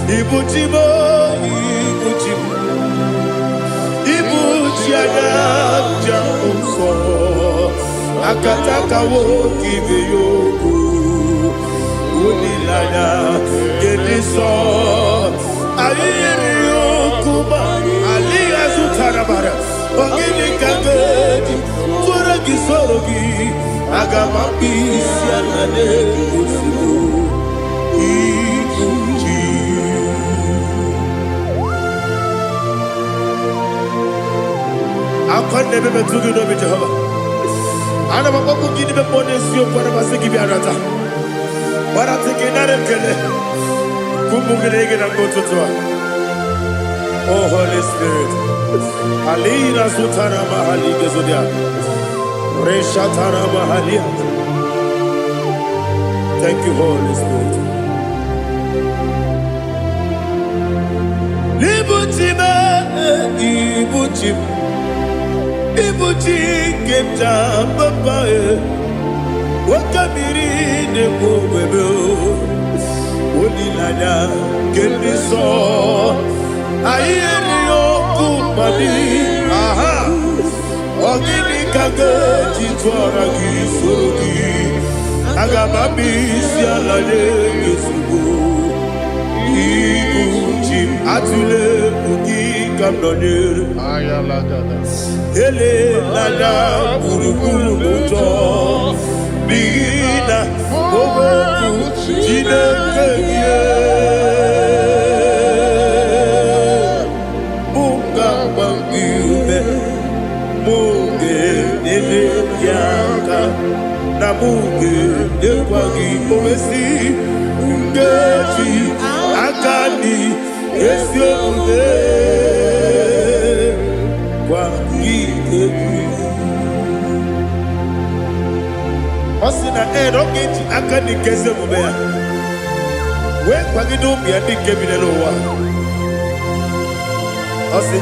Ibujimo, Ibujimo, Ibujiana, Jamuso, Akataka wo give you. Unilana, Gediso, Aliyo Kuba, Aliya Sutarabara, Ogini Kagedi, Turagi Sorogi, Agamapi, Sianane, Usibu, Ibuji. I can't never do the name of Jehovah. I never go give the bonus you for the Masiki. But I'm thinking that I'm oh, Holy Spirit. Alina Sutana Mahali Gezodia. Reshatana Mahalia. Thank you, Holy Spirit. Ibujima, Ibujim. Ibuji Kemta Papa. Wakamiri de Bobebo, Unilana, Kendiso, Ayerio Kumadi, aha, Ogini Kaga, Titwaragi, Surugi, Agamabi, Sialade, Yusubu, Ibuji, Atule, Ugi, Kamdonir, Ayalada, Ele, Lada, Urukuru, Muto. Bina, Oboku, Jinekeye, Munga Bangiume, Munge Nene Yaka, Namunge Nekwagi Owesi, Ngeji Akani, Esiode, Kwagi Ebi. Osina don't get akani kese mubea. We kwagido biandi kebinelo wa. Osi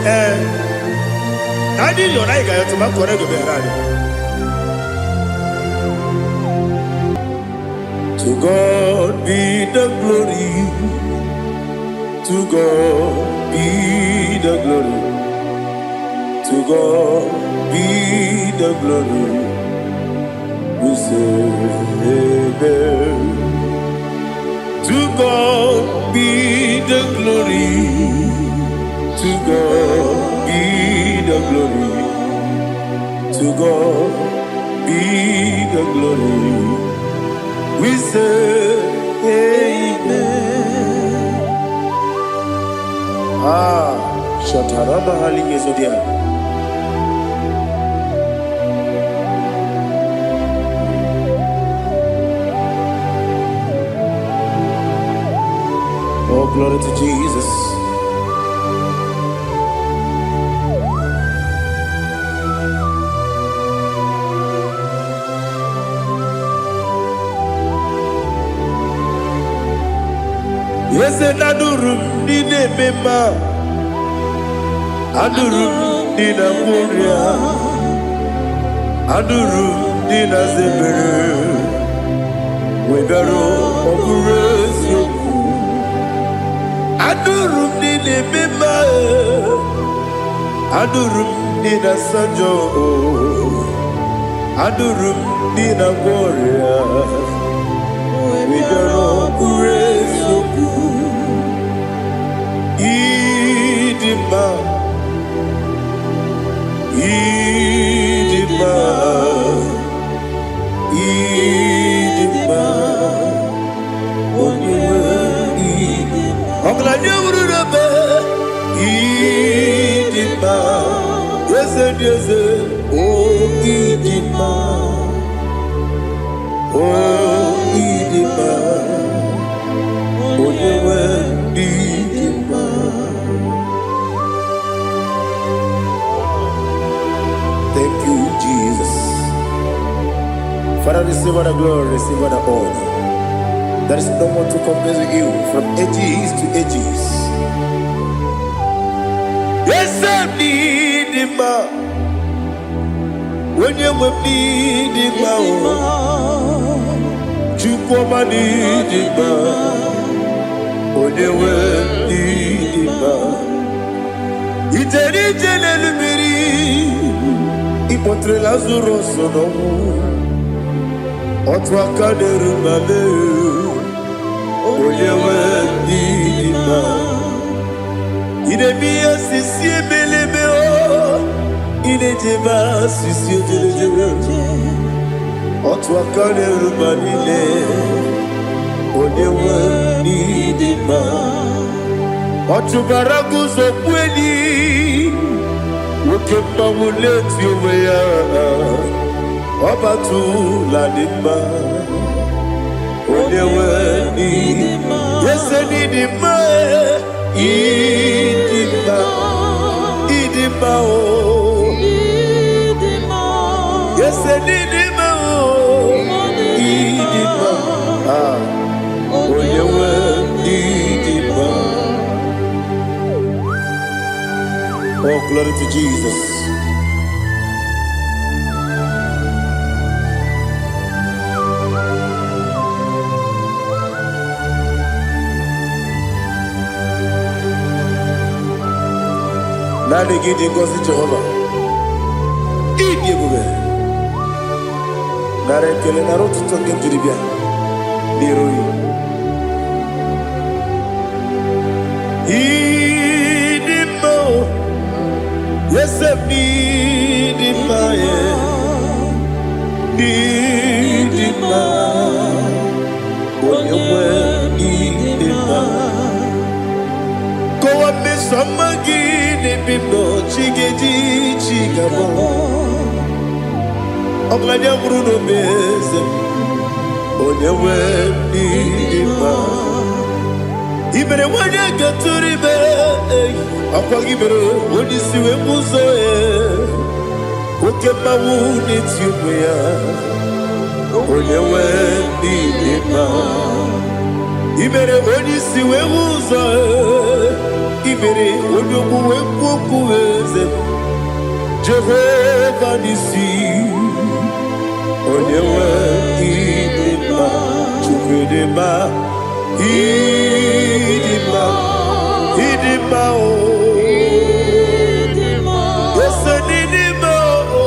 nadi yona iga yotu makore go berani. To God be the glory. To God be the glory. To God be the glory. We say amen. To God be the glory. To God be the glory. To God be the glory. We say amen. Shataraba hali yezodia. Oh, glory to Jesus. Yes, and Adurum Dine Mema Adurum Dina Muria Adurum Dina Zebere Webero Operation Adurum Dine Mema Adurum Dina Sanjo Adurum Dina Muria Webero Operation Idima, Idima, Idima, Idima, Idima, yes, yes, oh Idima, oh Idima, oh Idima. Thank you, Jesus. Father, receive all the glory, receive all the honor. There is no one to compare with you from ages to ages. Yes, I need him. When you need him, you come and need him. When you Ijele lumiri Ipotre Lazarus sonomu Otwa kaderu male Oyewe didima Idemiya sisi ebelebe o Idejeba sisi ojelejebe Otwa kaderu malile Oyewe didima Otubaragu zokweni Wokemba muleti uweya Obatu ladima Oyewe didima Yese didima Idima Idima o Yese didima o Idima Oyewe didima. Oh, glory to Jesus. Nani gidi ngozi Jehovah. Idi bube. Nare kele naro tutonge jiribia. Niroi. Idimo. Yes, Idimo. Idimo. Oyewe Idimo. Go on, Miss Amagi. Bimbo chigeji chigabo Oglanya Bruno Beze Oyewe Idima Ibere wanya gaturibe Akwa gibere Onisiwe muzoe Okema wuni tiumya Oyewe Idima Ibere onisiwe muzoe Ibere oyobu wekuweze Jehovah nisi Oyewe Idima Chukwedema Idima Idima o Yese Idima o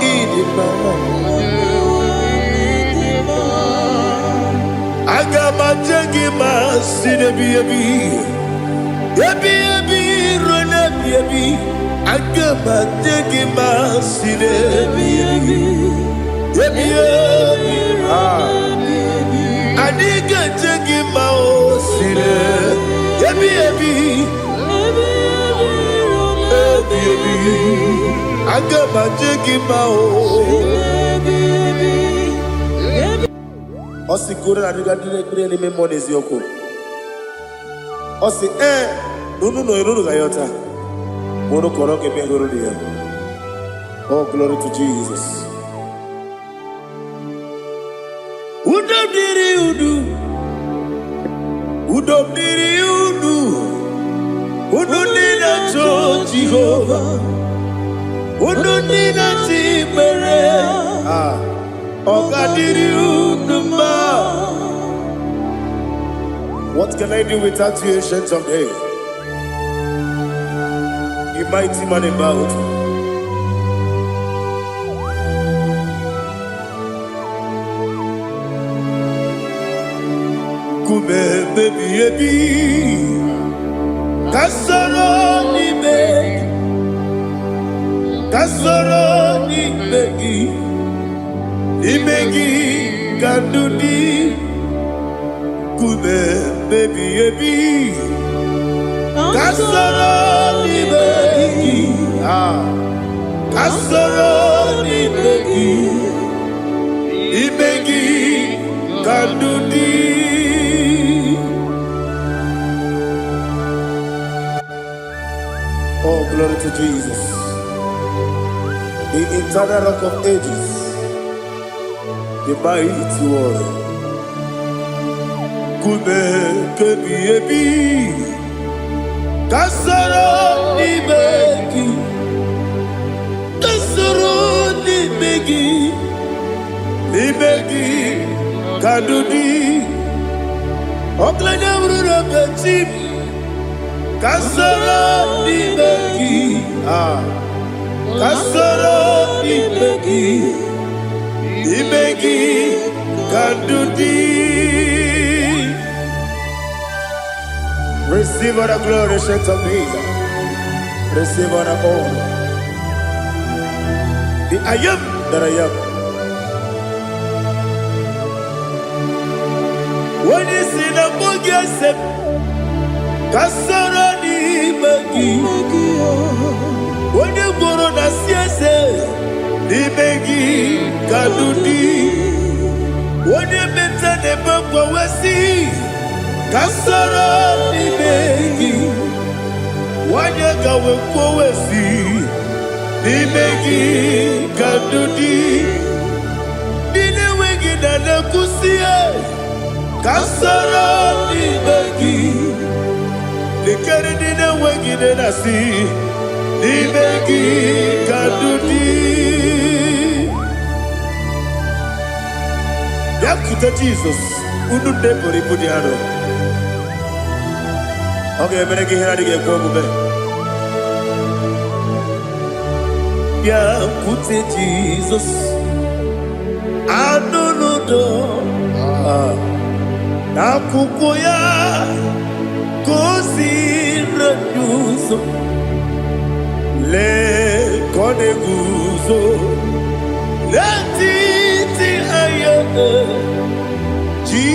Idima Agama jengima sinebi ebi rona ebi Agama jengima sinebi ebi Adiga jengima o sine ebi Agama jengima o Osi kore na diga dire ni me monezi yoko. Osi nunu no iruru gayota. Mono koroke me iruru dia. Oh, glory to Jesus. Udobdiri udu. Udunina to Jehovah. Udunina tibere. What can I do without you, ancient of days? You mighty man in battle. Kume baby Kasoro ni begi Imegi kandudi Kume baby Kasoro ni begi Kasoro ni begi Imegi kandudi Oh, glory to Jesus, the eternal rock of ages, the mighty one. Kume kebi Kasoro ni begi kadudi Oklanya bruno petit Kasoro n'imegi. Kasoro n'imegi. Imegi kandudi. Receive all the glory, shake of Jesus. Receive all the honor. The I am that I am. When you see the book, you say, Kasoro n'imegi. When you go on the siese, n'imegi kandudi. When you meet the book, we see. Kasoro n'imegi. Wanyaga wekowesi n'imegi kandudi. Nine wegi na nekusie. Kasoro n'imegi. Nikeri nine wegi na nasi. N'imegi kandudi. Yakuta Jesus. Unu nepori pudiano. Okay, I'm going to get go over. Yeah, put it Jesus. I don't know. Nakukoya kosi renuso le koneguzo le titi ayane ji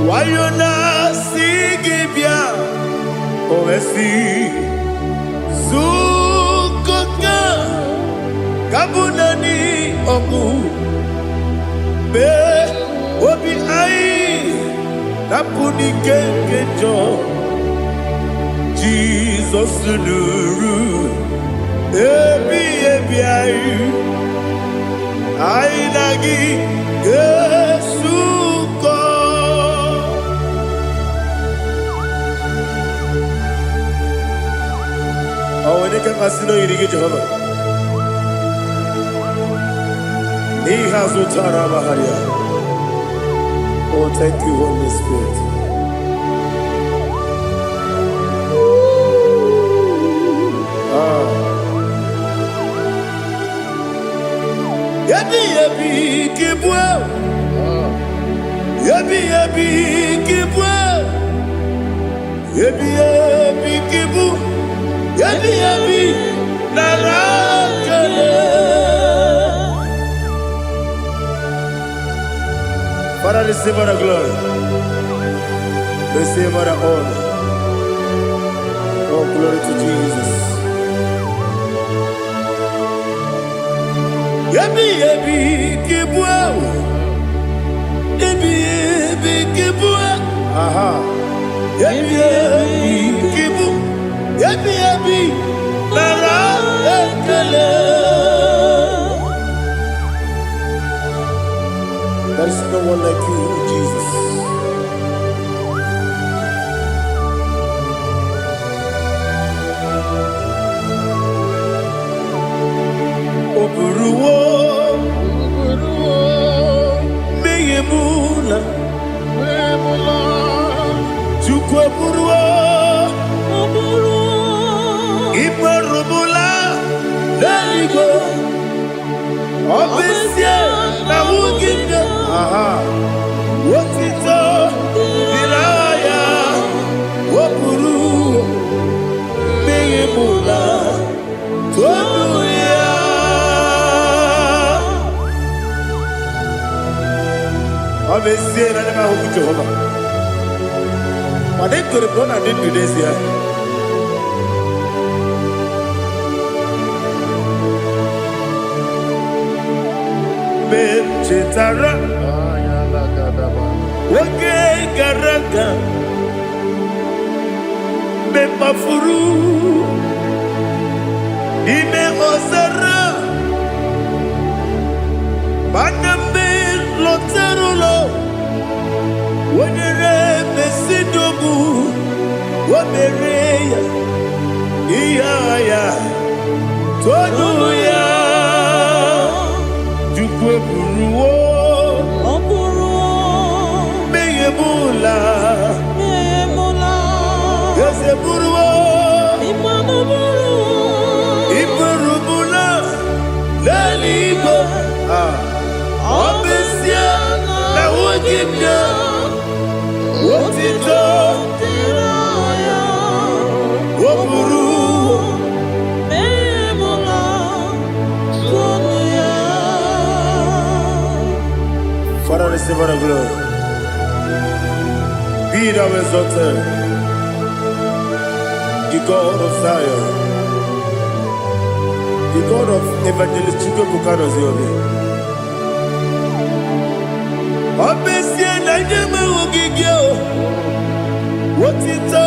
wayona sigibia oesi sukoka kabunani oku be obi ai napuni kenkejo Jesus nuru ebi ai nagi Yesuko. Oh, when you can masino yirige Jehovah. He has utara baharia. Oh, thank you, Holy Spirit. Yabi kibwa. Yabi kibwa. Yabi kibu. Yabi narakale. Father, receive our glory. Receive our honor. Oh, glory to Jesus. Yabi kibwa. Yabi kibwa. Aha. Yabi kibu. Yabi narakale. There is no one like you, Jesus. Oburuwo, meyemula, chukwe buruwo, imarubula, leligo, obesia na wuginde. Aha, wotito, diraya, wopuru, meyemula, tonuya. Obesia na nema huku Jehovah. But they could have done I did today here. Chetara, wage garaka, me mafuru, ime osara, banambe loterulo, wenere mesidobu, wamereya, iya tonuya. Jukwe buruwo, meyemula, yese buru. receive all the glory. Be thou exalted, the God of Zion, the God of Evangelist Chukwu Bukano Ziobi. Obesia na nyama ogigio, wotito,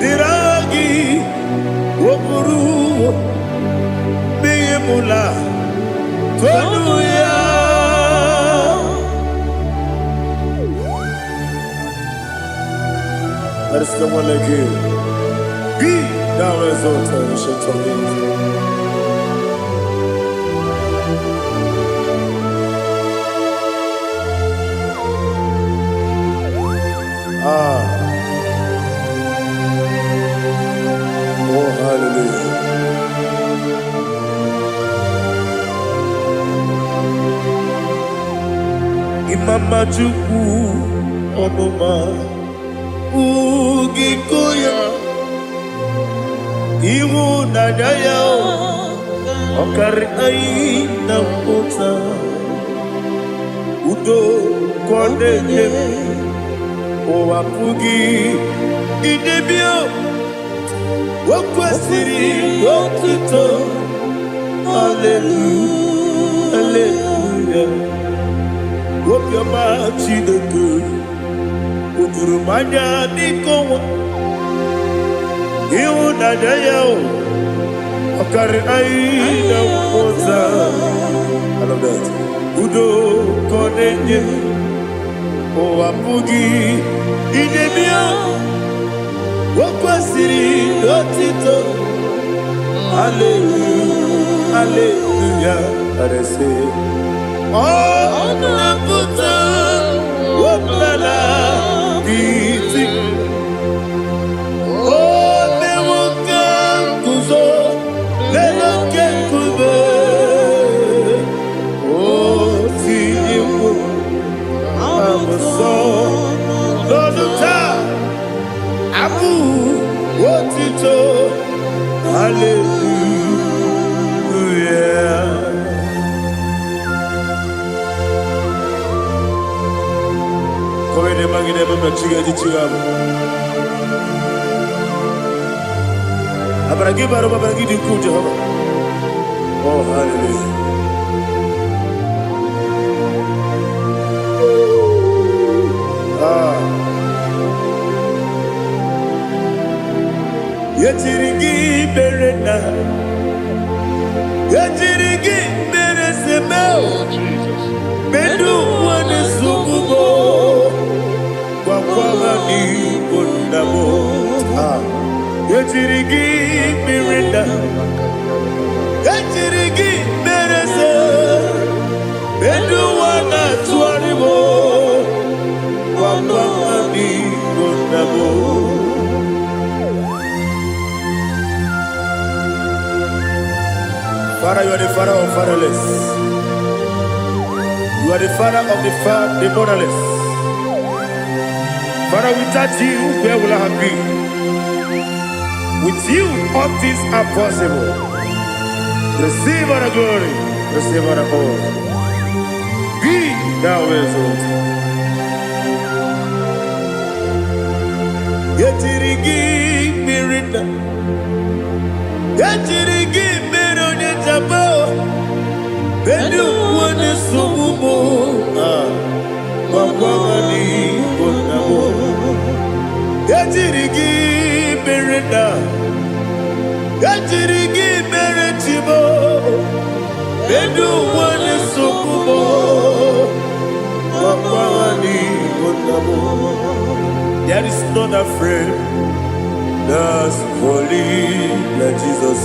diragi, wopuru, biyemula, tonuya. There is no one like you. Be thou exalted, ancient of days. Oh, hallelujah. Imama Chukwu Onuma Ugikoya Iwu Nadaya Okari Aina Mota Udo Kondeye Owapugi Idebio Wakwasiri Wakito Hallelujah Hallelujah Wopiama Chideku Udurumanya Nikowa Iwu Nadaya Okari Aina Mota I love that Udo Kondeye Owapugi Idebio Wakwasiri Otito Hallelujah Hallelujah I say Oh Naputa Wapala Biti Oh Mewoka Kuzo Leloke Kube Oh Tiyimu Amaso Loduta Abu Wotito Hallelujah Koine magine mama chiga jichigamo Abaragi baro babaragi diku Jehovah Oh hallelujah Yetirigi berena Yetirigi beresemo Bedu wane sukubo Kwa ni kundamo Yetirigi berena Yetirigi berese Bedu wana tuaribo Kwa ni kundamo Father, you are the father of fatherless. You are the father of the motherless. Father, without you, where will I have been? With you, all things are possible. Receive all the glory, receive all the honor. Be thou exalted. Yetirigi mirina, yetirigi mirone jabo. Bedu wane sumumo, Wawani konamo. Yetirigi mirina, yetirigi miretibo. Bedu wane sumumo, Wawani konamo. There is not a friend that's holy like Jesus.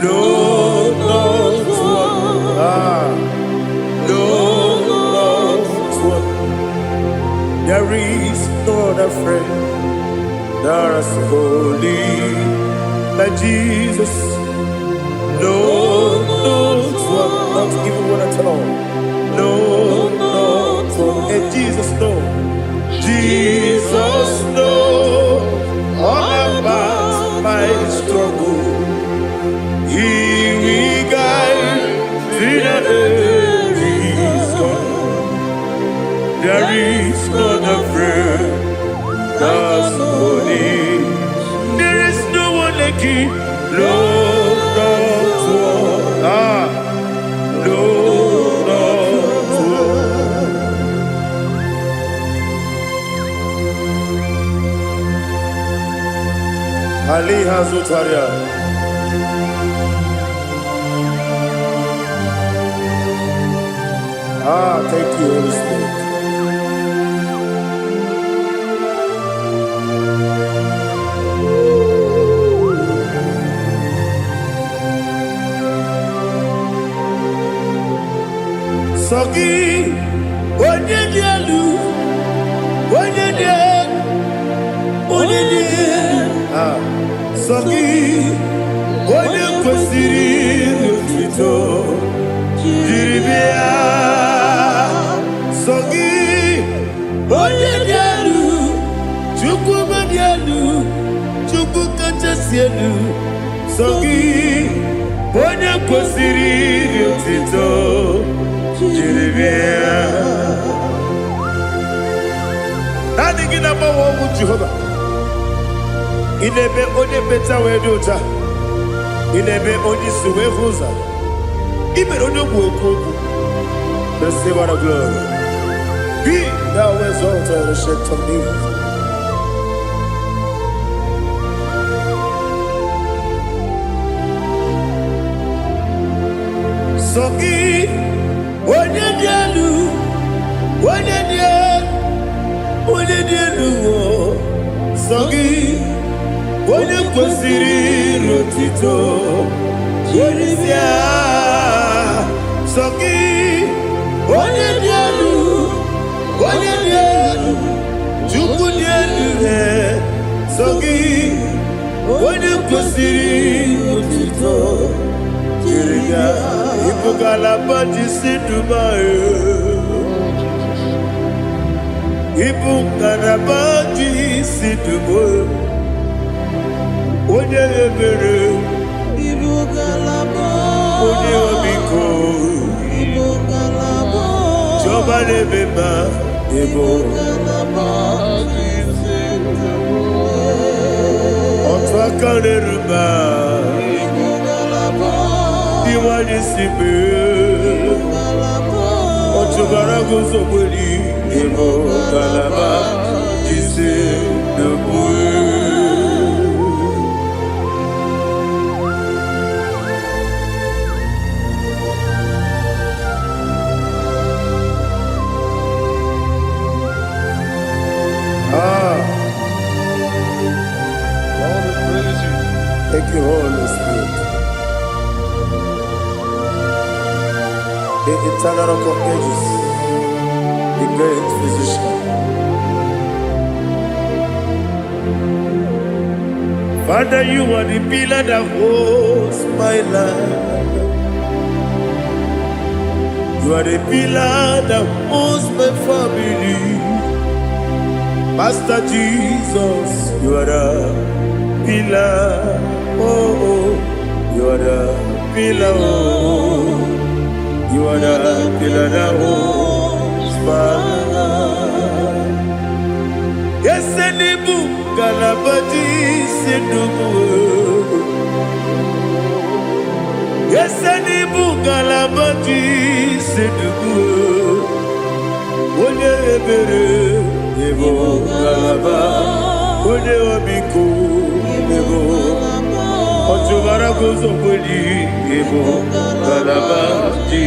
No, not one. No, not one. There is not a friend that's holy like Jesus. No, not one. Not even one at all. No, not one. And Jesus, no. Jesus knows all about my struggle. He will guide through the days gone. Ali Hazutaria. Thank you, Holy Spirit. Sogi, onye dielu, onye dielu, onye dielu. Sogi, onye kwesịrị otuto, jiri bịa. Sogi, onye dielu, Chukwu dielu, Chukwu kachasị elu. Sogi, onye kwesịrị otuto. Nani gina mawa mu Jehovah. Inebe onye beta we dota. Inebe onye suwe huza. Ibe onye gwoku. Receive our glory. Be thou exalted and shed to me. Sogi onye dielu, onye dielu, onye dielu. Sogi onye kwesịrị otito, jiri bịa. Sogi onye dielu, onye dielu, Chukwu dielu. Sogi onye kwesịrị otito, jiri bịa. Ibugalaba jisi Dubai. Ibugalaba jisi Dubai. Onye ebere. Ibugalaba. Onye omiko. Ibugalaba. Jọba lebeba. Ibugalaba jisi Dubai. Otu aka n'eruba. Diwani sibe, otubara gozoboli, emo kalaba, jise debue. Lord, we praise you. Thank you, Holy Spirit. The eternal rock of ages, the great physician. Father, you are the pillar that holds my life. You are the pillar that holds my family. Master Jesus, you are the pillar. Oh, you are the pillar. Oh. You are the pillar that holds my life. Yes, Enibu Galabaji Sidubu. Yes, Enibu Galabaji Sidubu. Onye ebere, Ebo Galaba. Onye obiku, Ebo. Otubara gozoboli, Ebo Galabaji.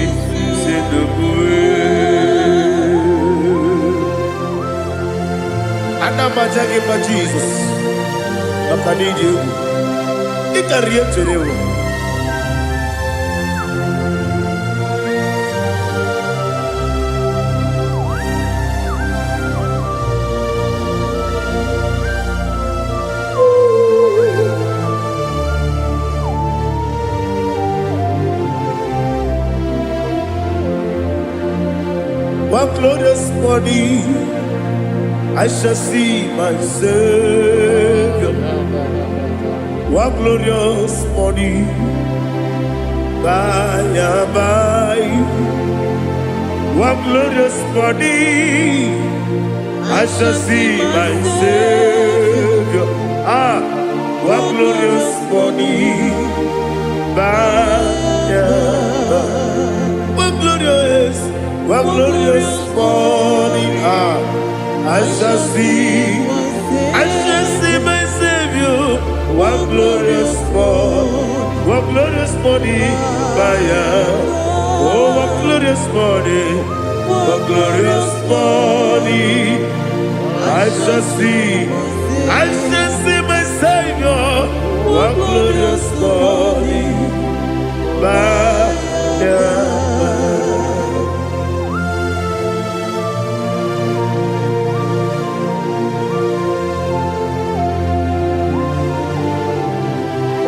Anamajagi ma Jesus, Makaniji, Ikariyeterewo. One glorious morning, I shall see my Savior. One glorious morning, by and by. One glorious morning, I shall see my Savior. One glorious morning, by and by. One glorious morning, I shall see my Savior. one glorious morning, oh, one glorious morning, one glorious morning. I shall see my Savior, one glorious morning,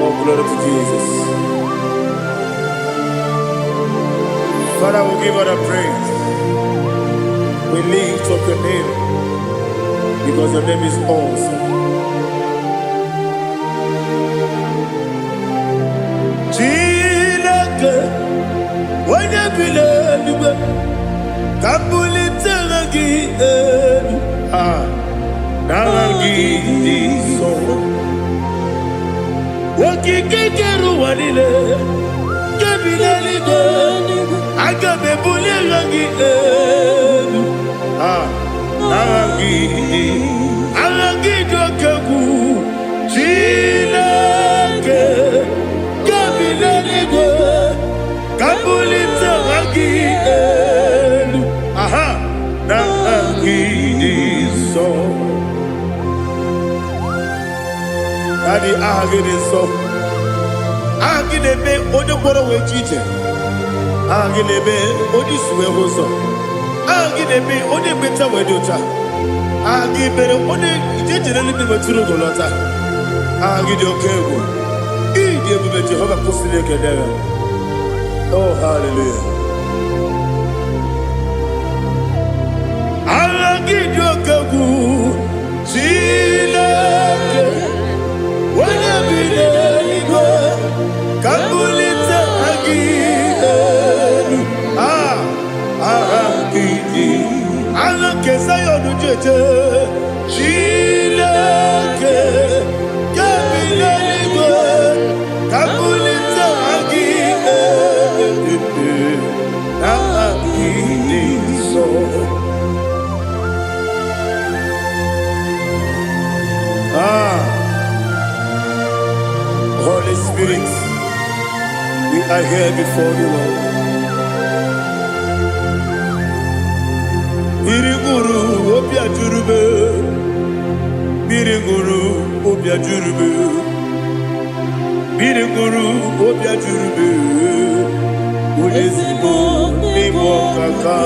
Oh, glory to Jesus. Father, we give all the praise. We lift up your name because your name is awesome. Chineke, onye bileliwe, kabulitera gị elu, nara gị dị nsọ. Okike kere ụwa niile, nke bileliwe, aga m ebulira gị elu, agha gị dị oke egwu. Chineke, nke bileliwe, ka bulitera gị elu, n'agha gị dị nsọ. Daddy, aha gị dị nsọ. Aha gị na-eme onye mkpọrọ wee chi ije. Aha gị na-eme onye isi wee hụ ụzọ. Aha gị na-eme onye mkpeta wee dị ụcha. Aha gị mere onye ije jere eluigwe wetụrụ ụgwọ lọta. Aha gị dị oke egwu. Ị dị ebube Jehova kwụsịrị ekele ya. Oh, hallelujah. Aha gị dị oke egwu. Chineke, onye bi n'eluigwe, ka bulitera gị elu, aha gị dị, aha nke Zayọn jeje. Chineke, ka bi n'eluigwe, ka bulitera gị elu, aha gị dị nsọ. Holy Spirit, we are here before you, Lord. Biriguru obia jurube, biriguru obia jurube, biriguru obia jurube. Ulezimo nimo kaka,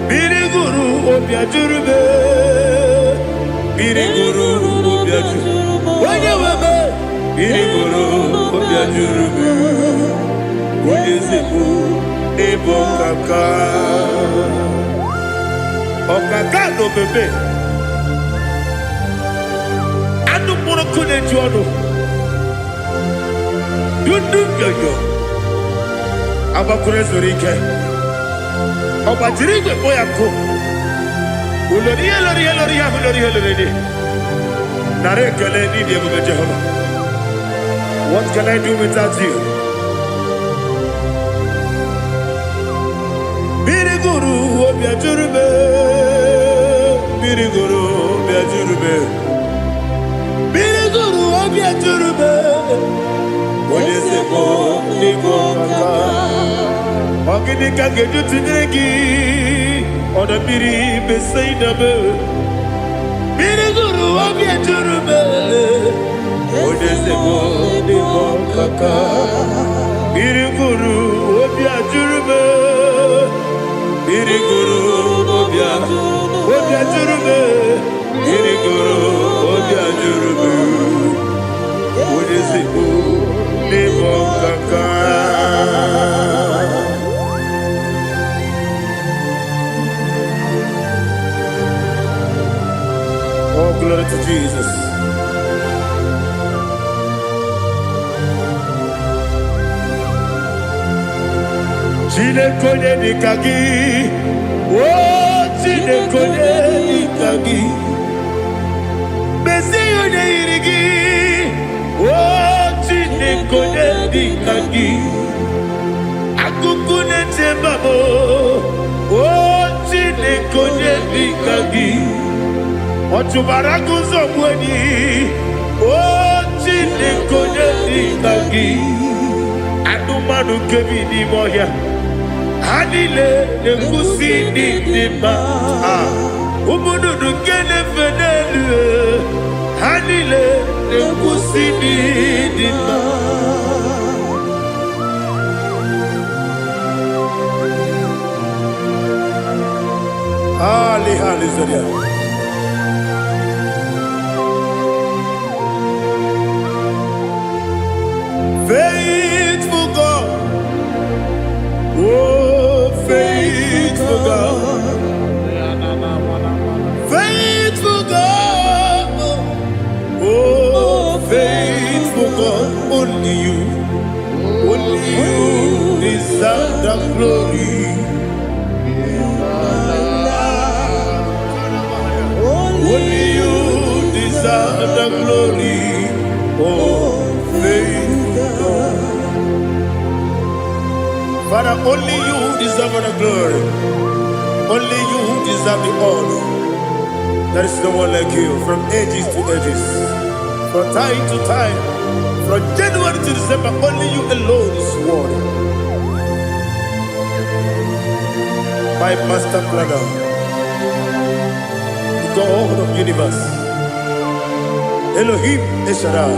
biriguru obia jurube, biriguru obia jurube. Biriguru obia jurube, ulezimo nimo kaka. Okaka no bebe, anu muro kune jono, dundu yoyo, abakure zorike, obajiri gwe boya ko, ulori. Nare kele ni de bebe Jehovah. What can I do without you? Biriguru obia jurube, biriguru obia jurube, biriguru obia jurube. Olezemo nimo kaka, ogini kangeju tinyegi, ona biri beseinabe. Biriguru obia jurube, olezemo nimo kaka, biriguru obia jurube. Biriguru obia jurube, biriguru obia jurube. Olezemo nimo kaka. Oh, glory to Jesus. Chineke dikagi, oh Chineke dikagi, Messiah irigi, oh Chineke dikagi, akukune tembabo, oh Chineke dikagi, otubaraku zomweni, Oh, Chineke Dikagi, Adumanu Kevi di Moya, Hanile, the Kusi di Ma, Umudu Kene Fenelu, Hanile, the Kusi di Ma. Hallelujah. Faithful God, oh faithful God, faithful God, oh faithful God, only you deserve the glory. Only you deserve the glory, oh faithful God. Father, only you deserve the glory. Only you deserve the honor. There is no one like you, from ages to ages, from time to time, from January to December. Only you alone is worthy. My master planner, God of universe, Elohim Eshadai,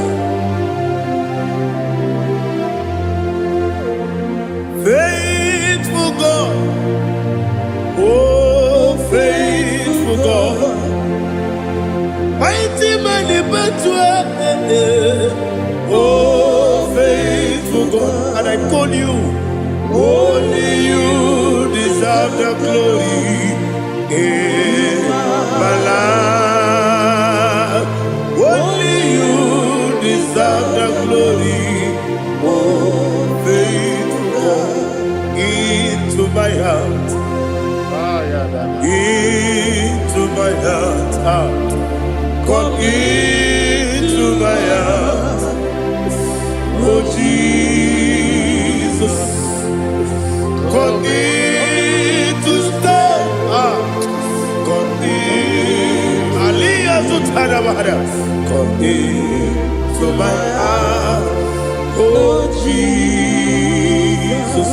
faithful God, oh faithful God, mighty man in battle, oh faithful God, and I call you, only you deserve the glory. My life, only you deserve the glory, oh faithful God, into my heart, into my heart, come into my heart, oh Jesus, come in to stay. Come into my heart, oh Jesus.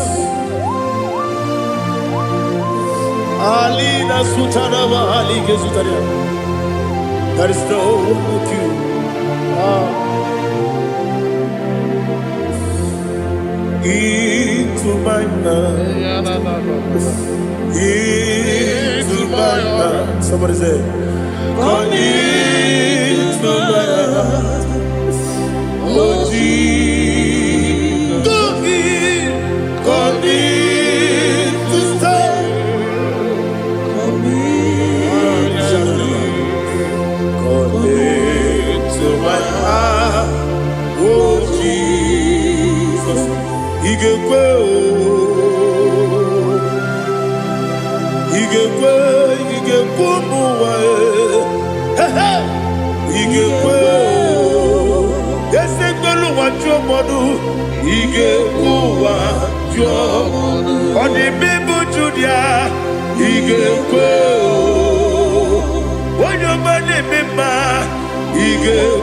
Alina Sutanaba Alige Sutaria. There is no one like you. Into my heart, into my heart. Somebody say, come into my heart, oh Jesus. Come in to stay. Come into my heart, oh Jesus. He can go. On the people Julia, he get when your money member, he get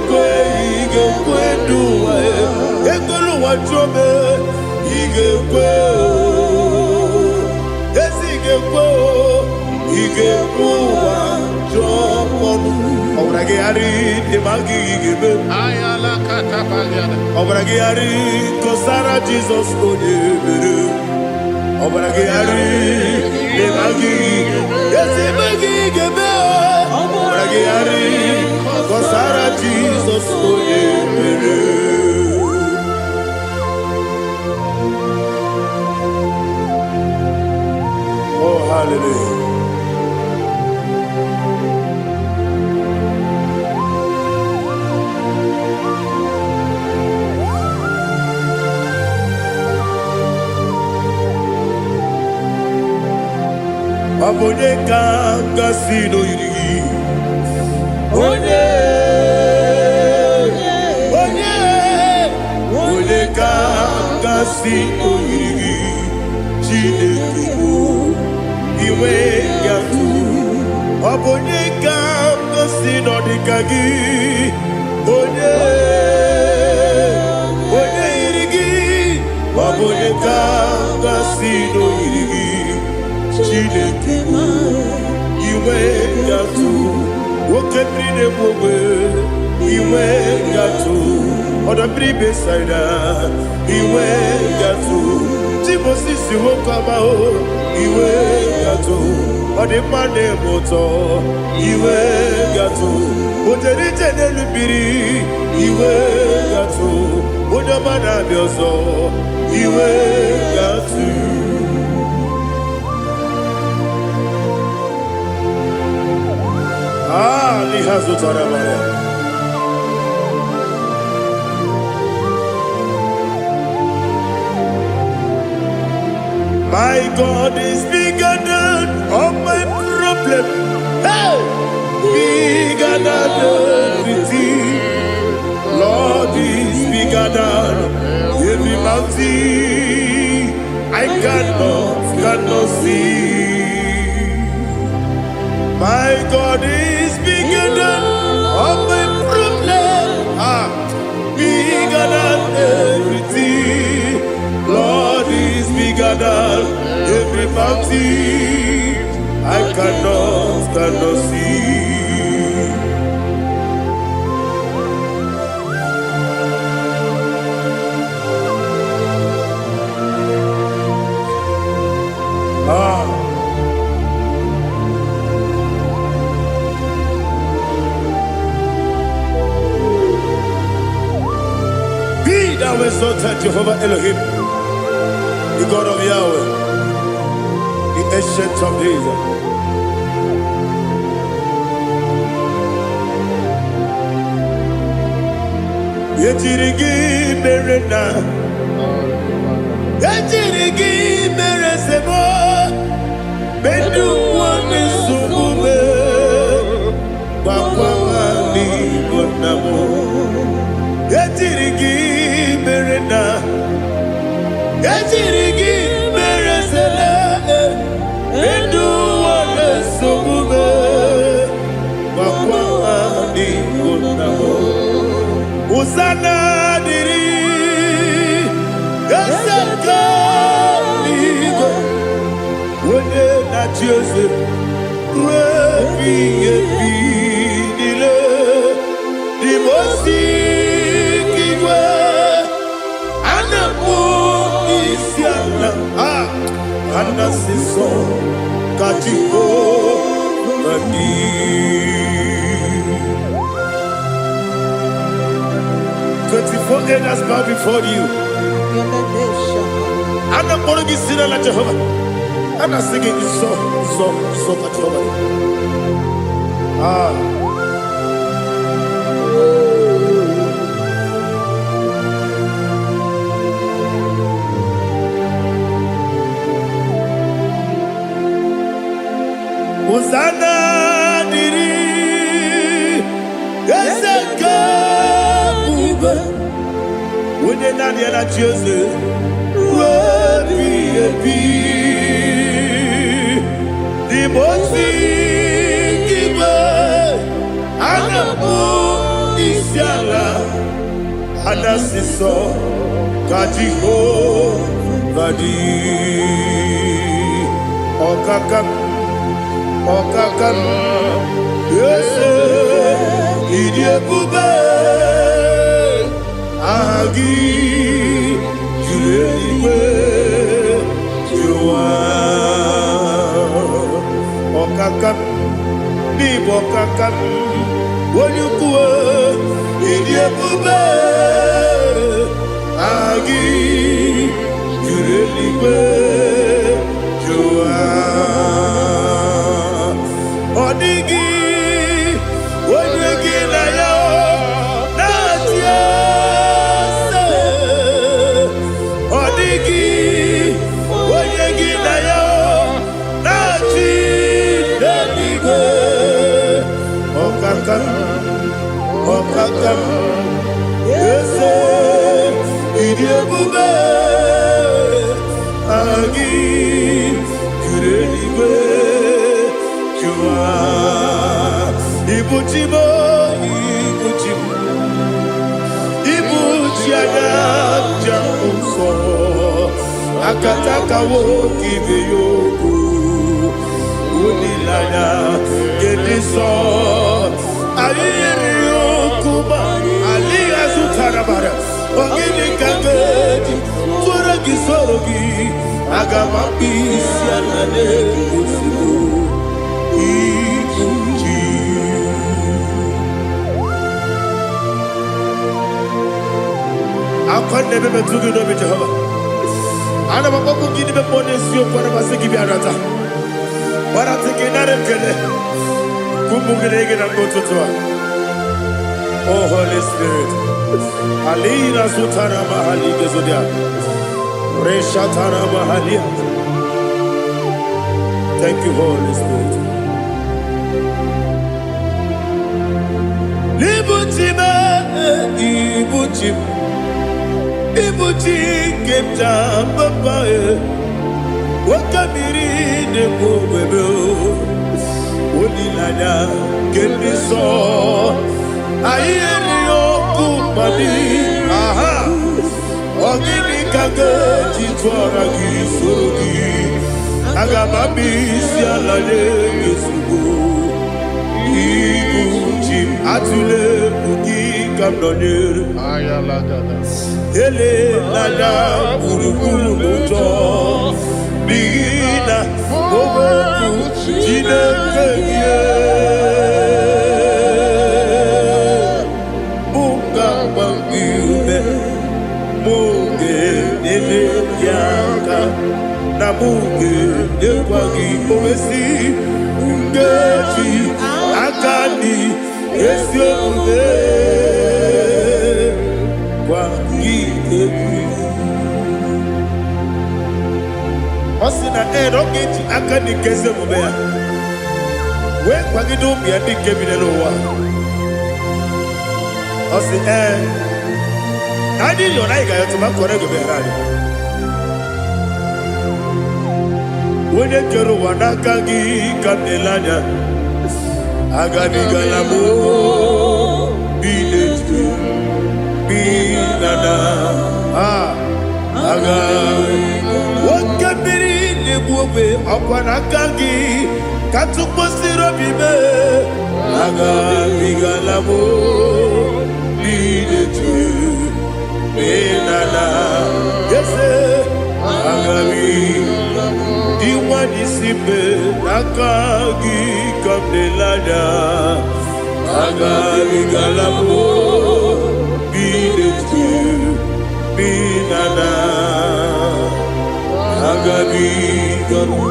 do it. What you he get yes, he get Obragari, the Magi give Ayala Catapaliana. Obragari, Kosara Jesus, Obragari, the Magi, yes, the Magi give Obragari, Kosara Jesus, oh, hallelujah. Abone kanga sino yiri, onye kanga sino yiri, Chineke iwe yatu. Abone kanga sino dikagi, onye irigi onye ga-asị n'oyiri gị Chineke iwe ga-atụ nwoke mmiri na-egbu ogbe iwe ga-atụ ọdọ mmiri Besaida iwe ga-atụ tí Moses nwoke amahụ iwe ga-atụ ọ dị mma na-eme ụtọ iwe ga-atụ onye ije n'elu mmiri iwe ga-atụ onye ọma na-abịa ọzọ iwe ga-atụ n'ihe zụtara mara My God is bigger than all my problem. Hey! Bigger than everything. Lord is bigger than every mountain I cannot see. My God is bigger than all my problem. Bigger than everything. Lord is bigger than every mountain I cannot see. Be thou exalted, Jehovah Elohim, the God of Yahweh, the ancient of days. Yetirigi merena, yetirigi meresemo, bedu wani sumume, wakwani gonamo. Yetirigi merena, yetirigi meresele, bedu wani sumume, wakwani gonamo. Usana diri, esaka ligo, wone na Joseph, wepi nile, di mosi kiwe, anamu isiana, anasiso katiko mani. 24 elders bow before you. I'm not going to be seen like Jehovah. I'm not singing this song like Jehovah. Hosanna diri, Ezeka. When they not yet at Joseph, the most giver, and the moon is yalla, and the sister, Kajiho, Vadi, Okakam, yes, Idiot Bube. Agi julewe juwa okakam ni bokakam wonyukwe idiebube agi julewe juwa odigi wonyegi na yo natia Okakam, yes, idiebube, agi, jurelibe, jua, ibuchimo, Shiada Jamuso Akataka Woki Yoku Unilaya Gediso Aliyokuba Aliya Zutarabara Ogini Kagedi Turagi Sorogi Agamabi Sianane Kusibu Ikunji Akwane Bebe Tugi no Jehovah Ana Babu Gini Bepone Sio Parabasiki Biarata Baratiki Narekele Kumbugirege na Gototoa. Oh Holy Spirit Alina Sutara Mahali Gezodia Reshatara Mahalia. Thank you, Holy Spirit. Libutime Ibutim Ibuti Kepta Papae Wakamiri de Bobebo Unilaya Kemiso Ayeri Okupadi Aha Ogini Kageti Twaragi Surugi Agamabi Sialade Yesubu Ibuchi Atule Bugi Kamdonir Ayalagada. Ele Lala Burukuru Muto Bigina Bobo Jine Keye Bunga Bangiume Muge Nene Yaka Namuge Nekwagi Owesi Ngeji Akani Esione Kwagi Ebi Osina Rogeji Akani Kese Mubea We Kwagi Dumbi Adi Kebinelowa Osi Nadi Yonaiga Yotuma Korego Berari Wene Kero Wanakagi Kamelanya Agami Galamo Binetu Binana Agami Wakabiri Nebuwe Akwanakagi Katuposiro Bibe Agami Galamo Binetu Binana Yese Agami Diwani Sipe Nakagi Kamdelada Agami Galamo Binetu Binana Agami Galamo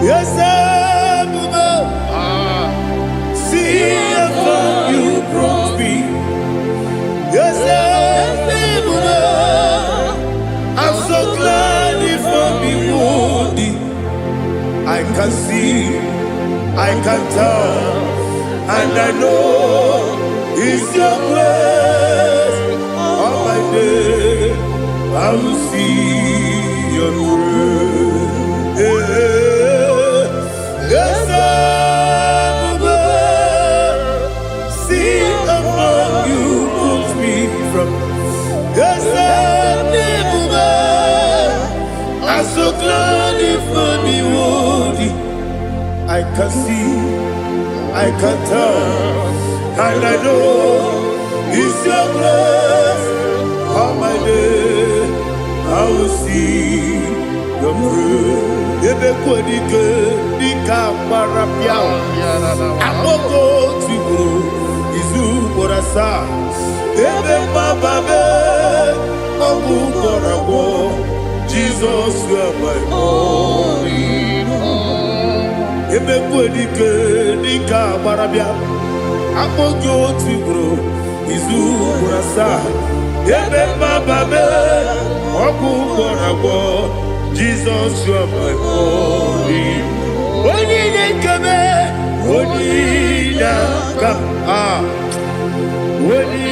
Yes, see how you brought me. Yes, I'm so glad if I'm wounded. I can see, I can tell, and I know it's your grace. On my day, I will see your grace. Yes, see among you moves me from. Yes, I'm so glad if me woody. I can see, I can tell, and I know it's your grace. On my day, I will see your grace. Ebe kwenike dika marapia Amoko tiburo izu borasa Ebe mababe Obu korabo Jesus you are my only home Ebe kwenike dika marapia Amoko tiburo izu borasa Ebe mababe Obu korabo Jesus, you are my only. Only come, only come, only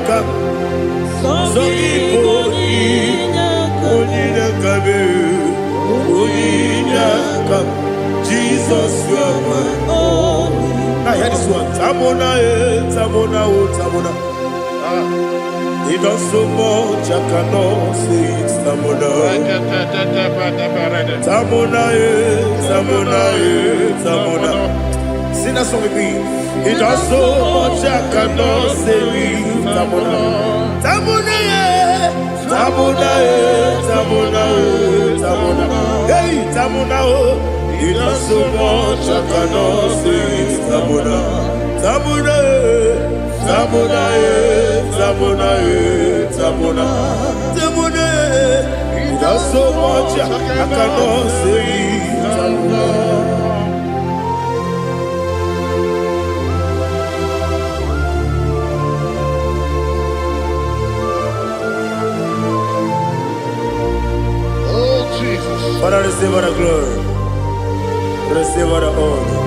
come. So Jesus, you are my only. Now hear this one. Tamona, Tamona, Tamona. He does so much, I cannot say it. Tamona. Tamona, Tamona, Tamona. Sing that song with me. He does so much, I cannot say it. Tamona. Tamona, Tamona, Tamona, Tamona. Hey, Tamona, he does so much, I cannot say it. Tamona. Tamona, Tamona, Tamona, Tamona, Tamona. He does so much, I cannot say it. Tamona. Father, receive all the glory. Receive all the honor.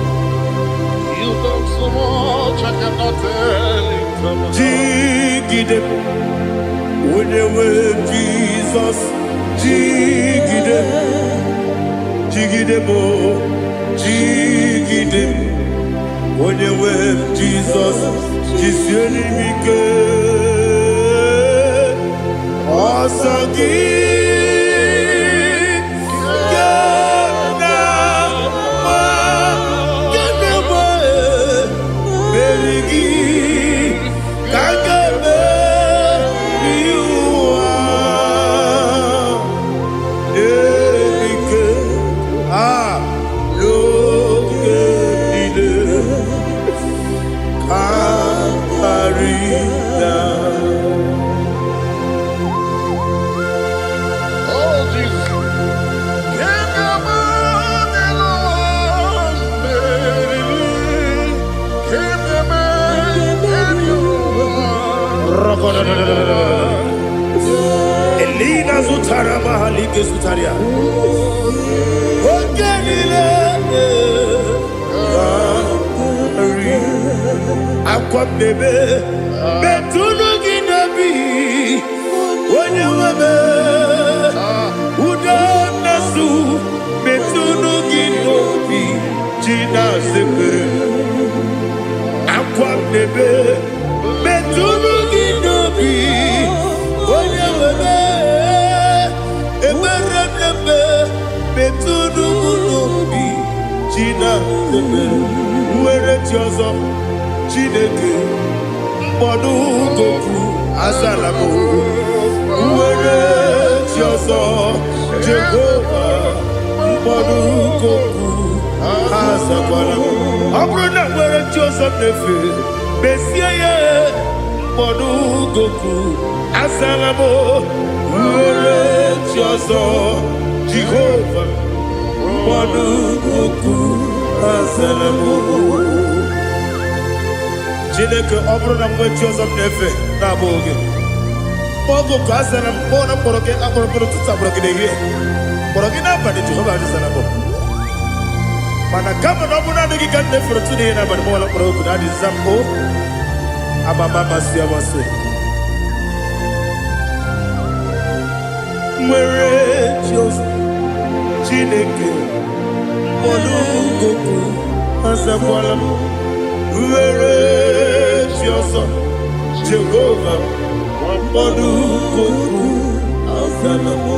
You done so much, I cannot tell it. Jigide, when you were Jesus, Jigide, Jigide bo, Jigide, when you were Jesus, Jisyenimike, Asagi. Elina Zutara Mahalike Zutaria. Ogenile Aqua bebe Betunu Ginabi Wenye wame Udanasu Betunu Ginobi Jina Zepe Aqua bebe Betunu Ginobi Wenye wame Eberebe Betunu Ginobi Jina Zepe Uwere Tiozo Chineke Mbodu Goku Azalamo Uwere Tiozo Jehovah Mbodu Goku Azalamo Abrona Uwere Tiozo Nefe Besiye Mbodu Goku Azalamo Uwere Tiozo Jehovah Mbodu Goku Azalamo Chineke ọbụrụ na mgbechi ọzọ m na-efe na-abụ oge ogo ka a zara mkpọ na mkpọrọ gị akpọrọ mkpọrọ tutu akpọrọ gị n'ehihie mkpọrọ gị n'abalị Jehova adịzara bụ mana kama na ọ bụ naanị gị ka m na-efere tu n'ihe n'abalị mọla mkpọrọ oku na adịza mpụ amama amasị amasị nwere chi ọzọ Chineke mkpọrọ oku azakwala m Uwere Chioso Jehovah Mbodu Goku Azalamo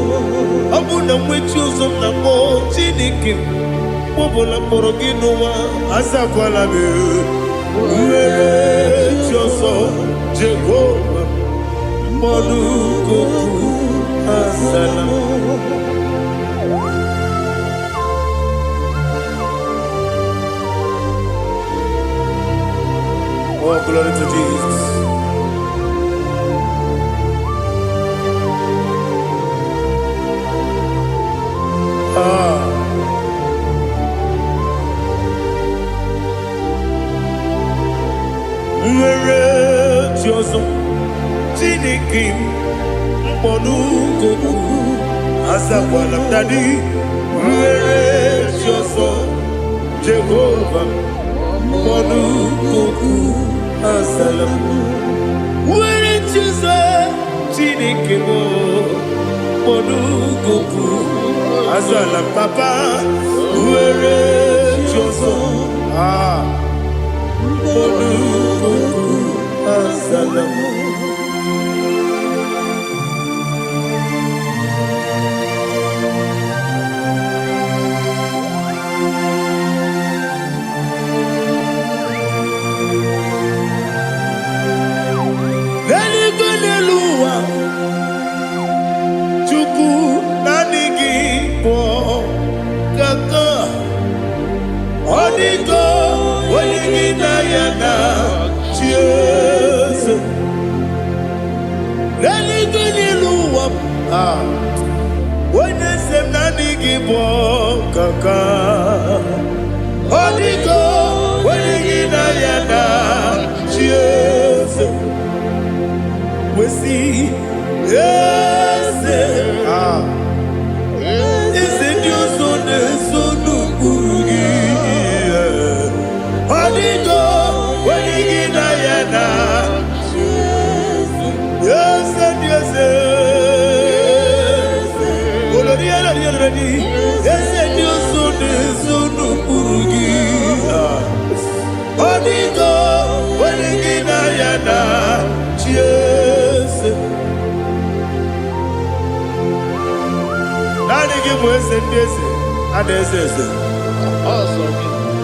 Abuna mwechi ozo na mo Chineke Mbobola moro ginuwa Azakwala me Uwere Chioso Jehovah Mbodu Goku Azalamo Oh, glory to Jesus. Nwere Chioso Chineke Mbodu Goku Azakwala m Daddy. Nwere Chioso Jehovah Mbodu Goku Azalamo Nwere Chioso Chineke Mbodu Goku Azalam Papa Nwere Joso. Olukuku Asalamu. When they say nani gibo kaka, Odigo, when you na cheers. We see, yes, is it your son, son Urugi? Odigo, when you na yes, yes. Yes, and you soon Urugi. Odigo, when you na cheers. Nani give us and this, and this is awesome.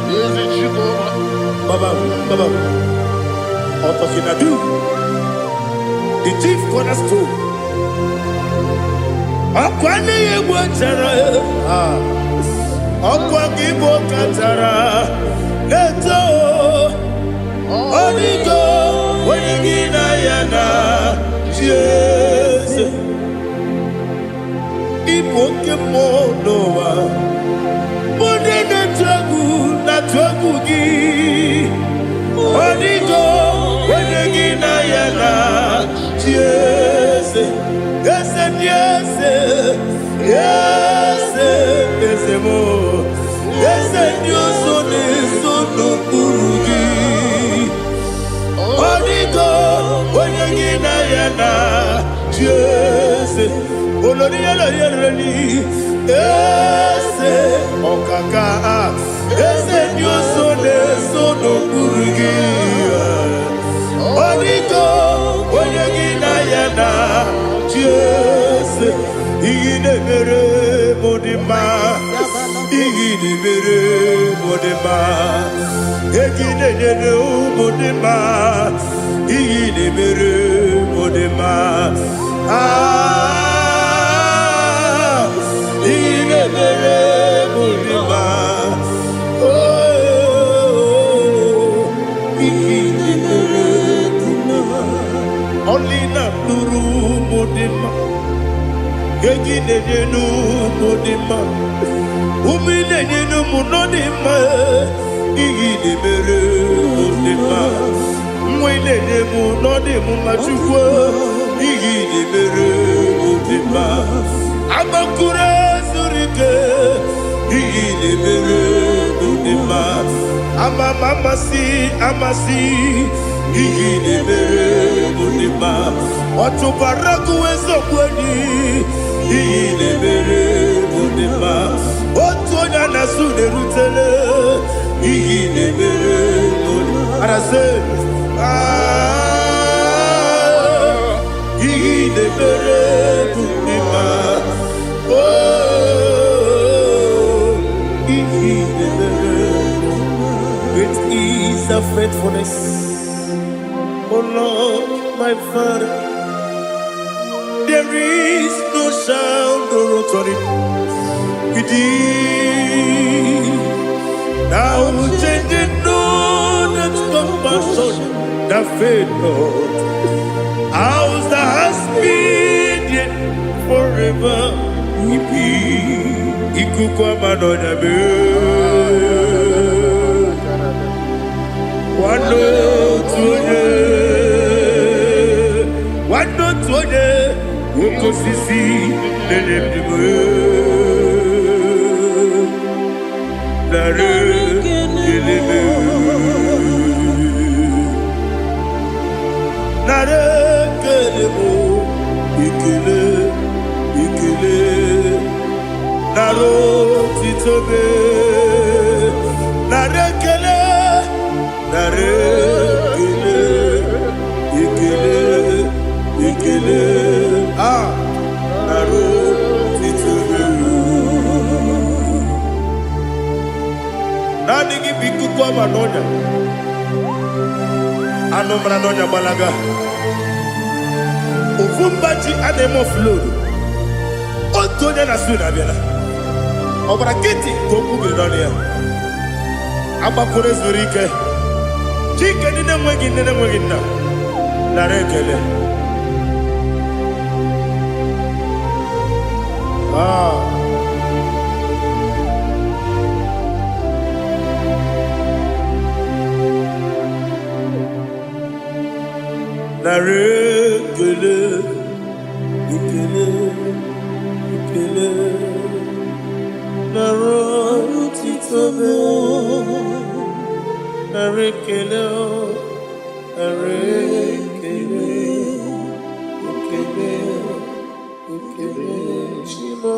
Is it you, Baba, Otokinadu, the chief cornerstone. Akwani yegwa tara, akwa gibo katara, leto, odigo, wenigina yana, Jesus. Ipoke monowa, mone na tragu gi, odigo, wenigina yana, Jesus. Yes, and yes, yes, yes, more. Yes, and your son is so no Urugi. Odigo, when you get Ayana, yes, Olonia, yes, Okaka, yes, and your son is so no Urugi. Odigo, when you get Ayana. Yes, Igidebere Modima, Igidebere Modima, Egidebere Modima, Igidebere Modima, Igidebere Modima, oh, Igidebere Modima, only not Nuru Modima. Yegidenu Modima, Umidenu Munodima, Igidebere Modima, Mwidenu Nodimu Machukwa, Igidebere Modima, Amakure Surike, Igidebere Modima, Amasi, Igidebere Modima, Watubaraku Ezokweni, Igidebere Modima, Otonya Nasude Rutele, Igidebere Modima. And I say, Igidebere Modima, oh, Igidebere. Great is the faithfulness, oh Lord, my Father. There is no sound or authority. Now changing no that compassion, that faith not. Ours that has been yet forever. Ikukwa Madonna be. One note, Ukosisi, Nenebime, Nare, Gelebe, Nare, Gelebo, Ikele, Naro, Titobe, ekele nara otito naanị gị bụ ikuku ọma n'ọnya anụ mara n'ọnya gbalaga ofu mba ji a na-eme oflodu otu onye na-asụ na-abịala ọbara kịtị ka o kwubiri n'ọnụ ya agbapụrụ ezuru ike chike ndị na-enweghị nne na-enweghị nna nara ekele nara ekele ekele ekele nara otito nara ekele nara ekele ekele ekele Chimo